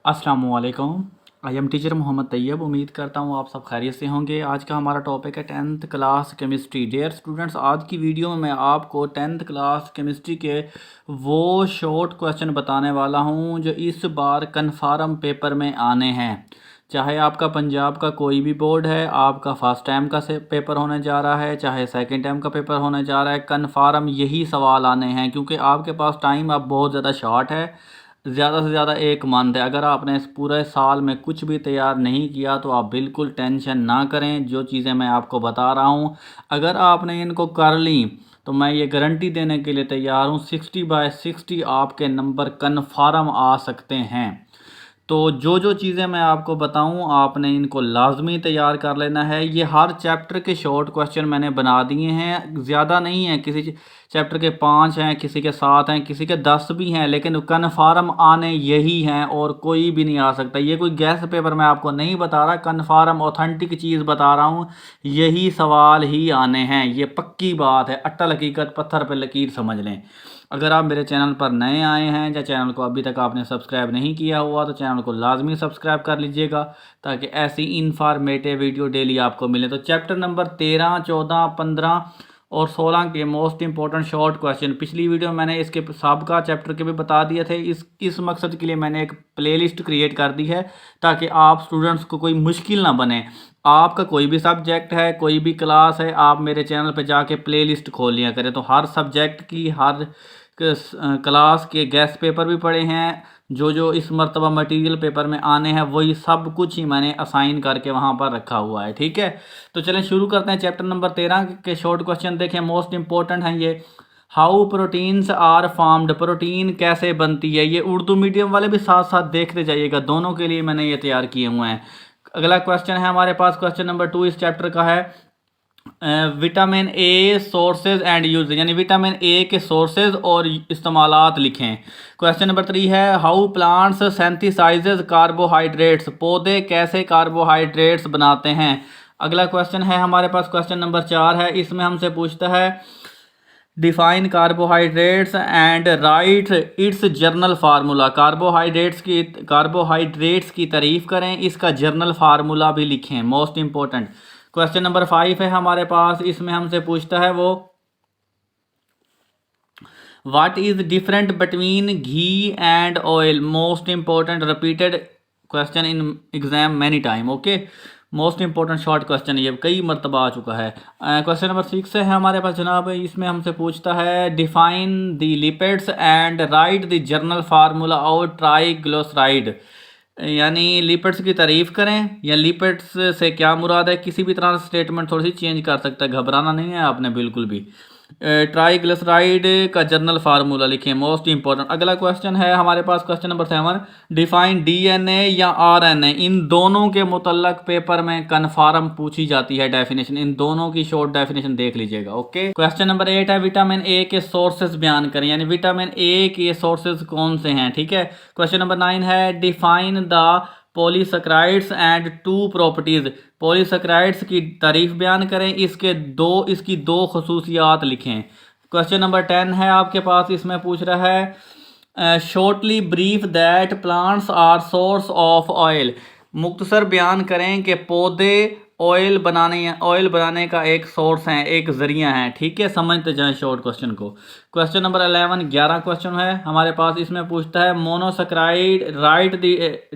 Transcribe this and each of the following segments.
अस्सलामुअलैकुम। I am teacher Mohammad Tayyab. उम्मीद करता हूँ आप सब खैरियत से होंगे। आज का हमारा टॉपिक है 10th class chemistry. Dear students, आज की वीडियो में मैं आपको 10th क्लास केमिस्ट्री के वो शॉर्ट क्वेश्चन बताने वाला हूँ जो इस बार कन्फर्म पेपर में आने हैं। चाहे आपका पंजाब का कोई भी बोर्ड है, आपका फर्स्ट टाइम का से पेपर होने जा रहा है, चाहे सेकंड टाइम का पेपर होने जा रहा है, कन्फर्म यही सवाल आने हैं क्योंकि आपके पास टाइम अब बहुत ज़्यादा शॉर्ट है। ज़्यादा से ज़्यादा एक मंथ है। अगर आपने इस पूरे साल में कुछ भी तैयार नहीं किया तो आप बिल्कुल टेंशन ना करें। जो चीज़ें मैं आपको बता रहा हूँ, अगर आपने इनको कर ली तो मैं ये गारंटी देने के लिए तैयार हूँ 60/60 आपके नंबर कन्फर्म आ सकते हैं। तो जो चीज़ें मैं आपको बताऊं आपने इनको लाजमी तैयार कर लेना है। ये हर चैप्टर के शॉर्ट क्वेश्चन मैंने बना दिए हैं, ज़्यादा नहीं है। किसी चैप्टर के 5 हैं, किसी के 7 हैं, किसी के 10 भी हैं, लेकिन कन्फर्म आने यही हैं और कोई भी नहीं आ सकता। ये कोई गैस पेपर मैं आपको नहीं बता रहा, कन्फर्म ऑथेंटिक चीज़ बता रहा हूँ। यही सवाल ही आने हैं, ये पक्की बात है। अट्टल हकीकत पत्थर पर लकीर समझ लें। अगर आप मेरे चैनल पर नए आए हैं या चैनल को अभी तक आपने सब्सक्राइब नहीं किया हुआ तो चैनल को लाजमी सब्सक्राइब कर लीजिएगा ताकि ऐसी इंफॉर्मेटिव वीडियो डेली आपको मिले। तो चैप्टर नंबर 13, 14, 15 और 16 के मोस्ट इंपॉर्टेंट शॉर्ट क्वेश्चन पिछली वीडियो मैंने इसके सबका चैप्टर के भी बता दिए थे। इस मकसद के लिए मैंने एक प्लेलिस्ट क्रिएट कर दी है ताकि आप स्टूडेंट्स को कोई मुश्किल ना बने। आपका कोई भी सब्जेक्ट है, कोई भी क्लास है, आप मेरे चैनल पे जाके प्लेलिस्ट खोल लिया करें। तो हर सब्जेक्ट की हर क्लास के गेस्ट पेपर भी पड़े हैं। जो इस मरतबा मटेरियल पेपर में आने हैं वही सब कुछ ही मैंने असाइन करके वहाँ पर रखा हुआ है। ठीक है, तो चलें शुरू करते हैं। चैप्टर नंबर 13 के शॉर्ट क्वेश्चन देखें, मोस्ट इंपॉर्टेंट हैं ये। How proteins are formed, protein कैसे बनती है। ये उर्दू मीडियम वाले भी साथ साथ देखते जाइएगा, दोनों के लिए मैंने ये तैयार किए हुए हैं। अगला क्वेश्चन है हमारे पास, क्वेश्चन नंबर 2 इस चैप्टर का है। Vitamin A sources and use, यानी विटामिन ए के सोर्सेज और इस्तेमालात लिखें। क्वेश्चन नंबर 3 है हाउ प्लांट्स सेंथिसाइजेज कार्बोहाइड्रेट्स, पौधे कैसे कार्बोहाइड्रेट्स बनाते हैं। अगला क्वेश्चन है हमारे पास, क्वेश्चन नंबर 4 है। इसमें हमसे पूछता है define carbohydrates and right it's journal formula. Carbohydrates की तारीफ करें, इसका जर्नल फार्मूला भी लिखें, मोस्ट इंपॉर्टेंट। क्वेश्चन नंबर 5 है हमारे पास। इसमें हमसे पूछता है वो what is different between ghee and oil, most important, repeated question in exam many time. Okay, most important short question, ये कई मरतबा आ चुका है। क्वेश्चन नंबर 6 है हमारे पास जनाब। इसमें हमसे पूछता है define the lipids and right the journal formula of triglyceride, यानी लिपिड्स की तारीफ करें या लिपिड्स से क्या मुराद है। किसी भी तरह से स्टेटमेंट थोड़ी सी चेंज कर सकता है, घबराना नहीं है आपने बिल्कुल भी। ट्राइग्लिसराइड का जर्नल फार्मूला लिखें, मोस्ट इंपॉर्टेंट। अगला क्वेश्चन है हमारे पास, क्वेश्चन नंबर 7 डिफाइन डीएनए या आरएनए, इन दोनों के मुतल्लक पेपर में कन्फर्म पूछी जाती है डेफिनेशन। इन दोनों की शॉर्ट डेफिनेशन देख लीजिएगा। ओके, क्वेश्चन नंबर 8 है विटामिन ए के सोर्सेज बयान करें, यानी विटामिन ए के सोर्सेज कौन से हैं। ठीक है, क्वेश्चन नंबर 9 है define the polysaccharides and two properties, polysaccharides की तारीफ बयान करें, इसकी दो खसूसियात लिखें। क्वेश्चन नंबर 10 है आपके पास। इसमें पूछ रहा है shortly brief that plants are source of oil, मुख्तसर बयान करें कि पौधे ऑयल बनाने का एक सोर्स है, एक जरिया है। ठीक है, समझते जाएं शॉर्ट क्वेश्चन को। क्वेश्चन नंबर 11 क्वेश्चन है हमारे पास। इसमें पूछता है मोनोसैकेराइड, राइट द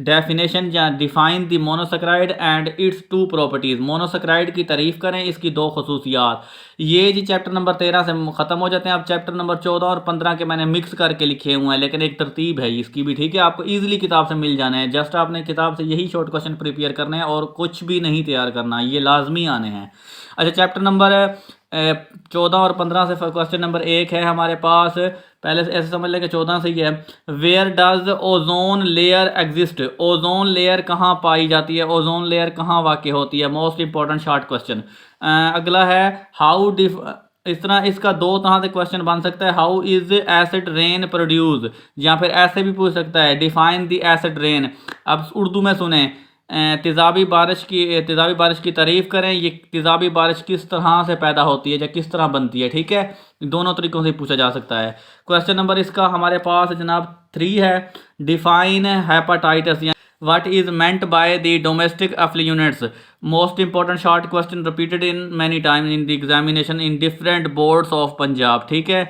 डेफिनेशन या define the monosaccharide and its two properties, monosaccharide की तारीफ करें, इसकी दो खसूसियात। ये जी चैप्टर नंबर 13 से ख़त्म हो जाते हैं। अब चैप्टर नंबर 14 और 15 के मैंने मिक्स करके लिखे हुए हैं, लेकिन एक तरतीब है इसकी भी। ठीक है, आपको ईजिली किताब से मिल जाने हैं, जस्ट आपने किताब से यही शॉर्ट क्वेश्चन प्रिपेयर करने हैं और कुछ भी नहीं तैयार करना, ये लाजमी आने हैं। अच्छा, चैप्टर नंबर 14 और 15 से क्वेश्चन नंबर 1 है हमारे पास। पहले से ऐसे समझ लें कि 14 से ही है where does ozone layer exist, ozone layer कहाँ पाई जाती है, ओजोन लेयर कहाँ वाक़ होती है, मोस्ट इंपॉर्टेंट शॉर्ट क्वेश्चन। अगला है हाउ इस तरह इसका दो तरह से क्वेश्चन बन सकता है, how is acid rain produce, या फिर ऐसे भी पूछ सकता है डिफाइन द एसिड रेन। अब उर्दू में सुने, तेज़ाबी बारिश की तारीफ़ करें, ये तेज़ाबी बारिश किस तरह से पैदा होती है या किस तरह बनती है। ठीक है, दोनों तरीक़ों से पूछा जा सकता है। क्वेश्चन नंबर इसका हमारे पास जनाब 3 है define hepatitis, What is meant by the domestic effluents? Most important short question repeated in many times in the examination in different boards of Punjab. ठीक है.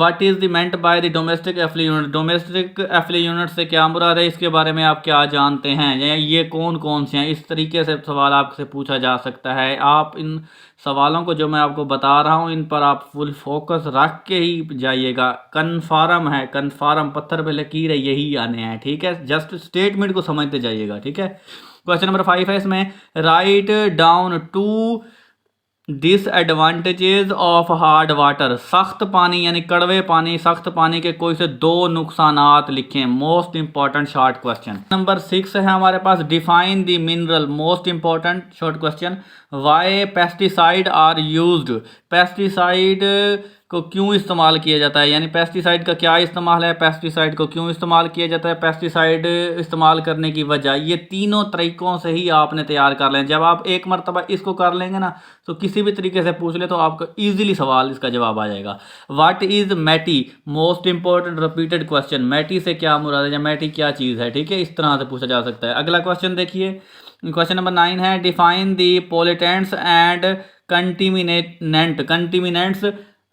What is the meant by the domestic effluent? Domestic effluent से क्या मुराद है, इसके बारे में आप क्या जानते हैं, या ये कौन कौन से हैं? इस तरीके से सवाल आपसे पूछा जा सकता है. आप इन सवालों को जो मैं आपको बता रहा हूँ इन पर आप फुल फोकस रख के ही जाइएगा. कन्फर्म है, कन्फर्म, पत्थर पे लकीर है, यही आने हैं. ठीक है, जस्ट स्टेटमेंट को समझते जाइएगा. ठीक है. क्वेश्चन नंबर 5 है इसमें, write down 2 disadvantages of hard water. सख्त पानी यानी कड़वे पानी, सख्त पानी के कोई से 2 नुकसानात लिखें. Most important short question. Number 6 है हमारे पास, define the mineral. Most important short question. Why pesticide are used. Pesticide को क्यों इस्तेमाल किया जाता है, यानी पेस्टिसाइड का क्या इस्तेमाल है, पेस्टिसाइड को क्यों इस्तेमाल किया जाता है, पेस्टिसाइड इस्तेमाल करने की वजह. ये तीनों तरीक़ों से ही आपने तैयार कर लें. जब आप एक मरतबा इसको कर लेंगे ना तो किसी भी तरीके से पूछ ले तो आपको ईजिली सवाल इसका जवाब आ जाएगा. व्हाट इज़ मैटी. Most important repeated question. मैटी से क्या मुराद है या मैटी क्या चीज़ है. ठीक है, इस तरह से पूछा जा सकता है. अगला क्वेश्चन देखिए, क्वेश्चन नंबर 9 है, डिफाइन दी पोलिटेंट्स एंड कंटीमिनेंट. कंटीमिनेंट्स,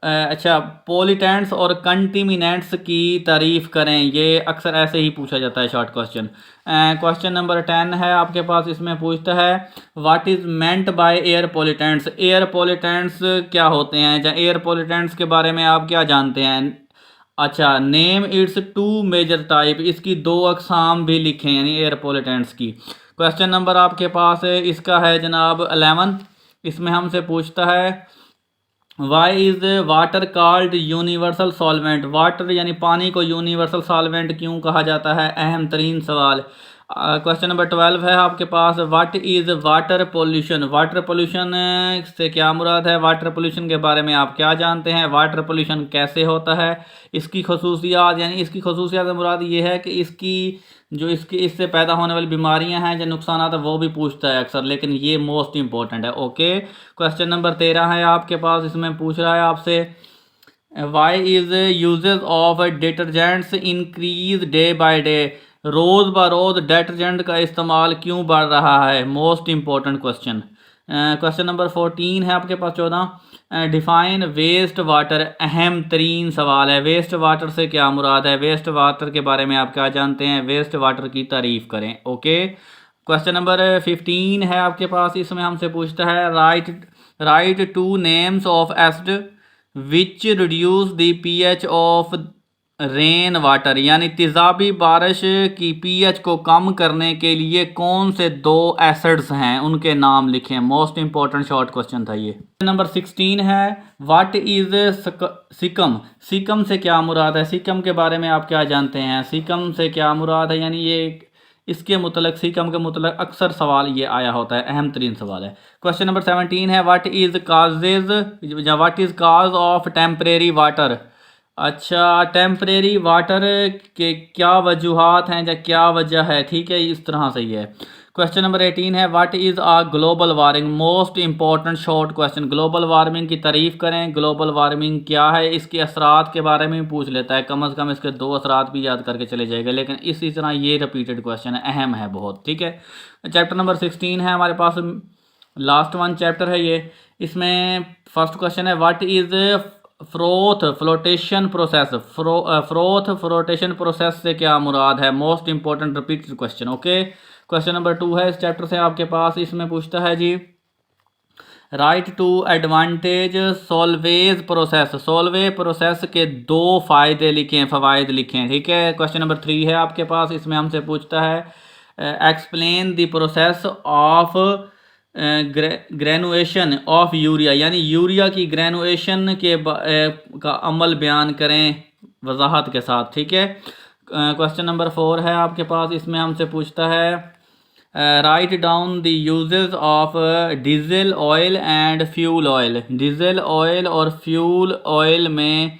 अच्छा, पोलिटेंट्स और कंटीमिनेंट्स की तारीफ करें. ये अक्सर ऐसे ही पूछा जाता है शॉर्ट क्वेश्चन. क्वेश्चन नंबर 10 है आपके पास, इसमें पूछता है what is meant by air pollutants. Air pollutants क्या होते हैं, या एयर पोलिटेंट्स के बारे में आप क्या जानते हैं. अच्छा, नेम इट्स 2 मेजर टाइप. इसकी 2 अकसाम भी लिखें, यानी एयर पोलिटेंट्स की. क्वेश्चन नंबर आपके पास है इसका है जनाब 11. इसमें हमसे पूछता है why is water called universal solvent. Water यानी पानी को यूनिवर्सल सॉल्वेंट क्यों कहा जाता है, अहम तरीन सवाल. क्वेश्चन नंबर 12 है आपके पास, what is water pollution. Water pollution से क्या मुराद है, वाटर पोल्यूशन के बारे में आप क्या जानते हैं, वाटर पोल्यूशन कैसे होता है, इसकी खसूसियात, यानी इसकी खसूसियात से मुराद ये है कि इसकी जो इससे पैदा होने वाली बीमारियां हैं जो नुकसान है वो भी पूछता है अक्सर, लेकिन ये मोस्ट इंपॉर्टेंट है. ओके. क्वेश्चन नंबर 13 है आपके पास, इसमें पूछ रहा है आपसे why is uses of detergents increase day by day. रोज़ ब रोज़ डिटर्जेंट का इस्तेमाल क्यों बढ़ रहा है. Most important question. Question number 14 है आपके पास 14. Define waste water. अहम तरीन सवाल है. वेस्ट वाटर से क्या मुराद है, वेस्ट वाटर के बारे में आप क्या जानते हैं, वेस्ट वाटर की तारीफ करें. ओके. क्वेश्चन नंबर 15 है आपके पास, इसमें हमसे पूछता है right 2 names of acid which reduce the pH of rain water. यानी तेज़ाबी बारिश की pH को कम करने के लिए कौन से 2 एसिड्स हैं, उनके नाम लिखें. मोस्ट इंपॉर्टेंट शॉर्ट क्वेश्चन था ये. नंबर 16 है, व्हाट इज़ सिकम. सिकम से क्या मुराद है, सिकम के बारे में आप क्या जानते हैं, सिकम से क्या मुराद है, यानी ये इसके मुतलक, सिकम के मुतलक अक्सर सवाल ये आया होता है, अहम तरीन सवाल है. क्वेश्चन नंबर 17 है, व्हाट इज़ काजेज या what is cause of temporary water. अच्छा, टेम्परेरी वाटर के क्या वजूहात हैं या क्या वजह है. ठीक है, इस तरह से ही है. क्वेश्चन नंबर 18 है, what is a global warming. Most important short question. Global warming की तारीफ करें. ग्लोबल वार्मिंग क्या है, इसके असरात के बारे में भी पूछ लेता है. कम से कम इसके 2 असरात भी याद करके चले जाएगा, लेकिन इसी तरह ये रिपीटेड क्वेश्चन है, अहम है बहुत. ठीक है. चैप्टर नंबर 16 है हमारे पास, लास्ट वन चैप्टर है ये. इसमें फर्स्ट क्वेश्चन है, what is froth flotation process. Froth flotation process से क्या मुराद है. Most important repeated question. Okay. Question number 2 है इस चैप्टर से आपके पास, इसमें पूछता है जी right 2 advantage Solvay process. सोलवे process के 2 फ़ायदे लिखें, फ़वाइद लिखें. ठीक है. क्वेश्चन नंबर 3 है आपके पास, इसमें हमसे पूछता है explain the process of granulation of urea. Urea यूरिया की ग्रेनुएशन के का अमल बयान करें वजाहत के साथ. ठीक है. क्वेश्चन नंबर 4 है आपके पास, इसमें हमसे पूछता है write down the uses of diesel oil and fuel oil. Diesel oil और फ्यूल ऑयल में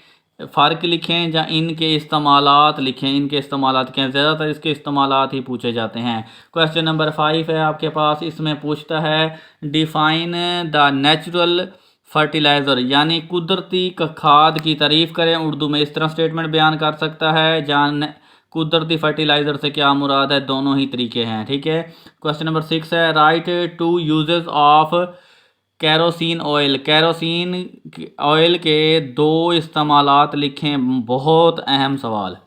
फ़र्क लिखें या इनके इस्तेमालात लिखें. इनके इस्तेमालात क्या, ज़्यादातर इसके इस्तेमालात ही पूछे जाते हैं. क्वेश्चन नंबर 5 है आपके पास, इसमें पूछता है डिफ़ाइन द नेचुरल फर्टिलाइज़र. यानी कुदरती खाद की तारीफ़ करें. उर्दू में इस तरह स्टेटमेंट बयान कर सकता है, जान कुदरती फर्टिलाइज़र से क्या मुराद है, दोनों ही तरीके हैं, ठीक है। क्वेश्चन नंबर 6 है, right 2 uses of kerosene oil. Kerosene oil के 2 इस्तेमालात लिखें, बहुत अहम सवाल।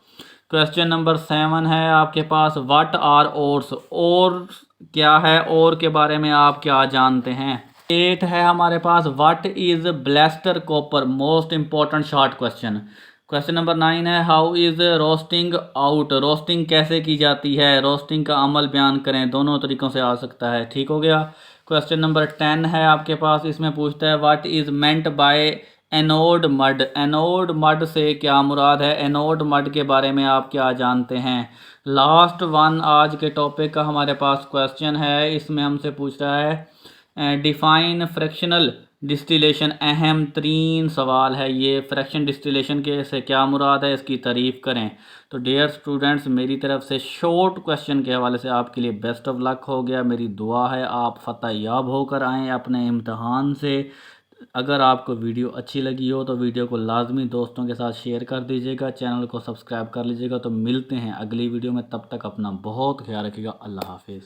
क्वेश्चन नंबर 7 है आपके पास, व्हाट आर ओर्स। ओर्स क्या है, और के बारे में आप क्या जानते हैं। 8 है हमारे पास, what is blister copper. Most important short question. Question number 9 है, how is roasting out. Roasting कैसे की जाती है, रोस्टिंग का अमल बयान करें। दोनों तरीक़ों से आ सकता है, ठीक हो गया। क्वेश्चन नंबर 10 है आपके पास, इसमें पूछता है, what is meant bye anode mud. Anode mud से क्या मुराद है, एनोड मड के बारे में आप क्या जानते हैं। लास्ट वन आज के टॉपिक का हमारे पास क्वेश्चन है, इसमें हमसे पूछ रहा है, डिफाइन फ्रैक्शनल डिस्टिलेशन। अहम तरीन सवाल है ये, फ्रैक्शन डिस्टिलेशन के से क्या मुराद है, इसकी तारीफ़ करें। तो डियर स्टूडेंट्स, मेरी तरफ से शॉर्ट क्वेश्चन के हवाले से आपके लिए बेस्ट ऑफ लक हो गया। मेरी दुआ है आप फ़तह याब होकर आएँ अपने इम्तहान से। अगर आपको वीडियो अच्छी लगी हो तो वीडियो को लाजमी दोस्तों के साथ शेयर कर दीजिएगा, चैनल को सब्सक्राइब कर लीजिएगा। तो मिलते हैं अगली वीडियो में, तब तक अपना बहुत ख्याल रखिएगा। अल्लाह हाफिज़।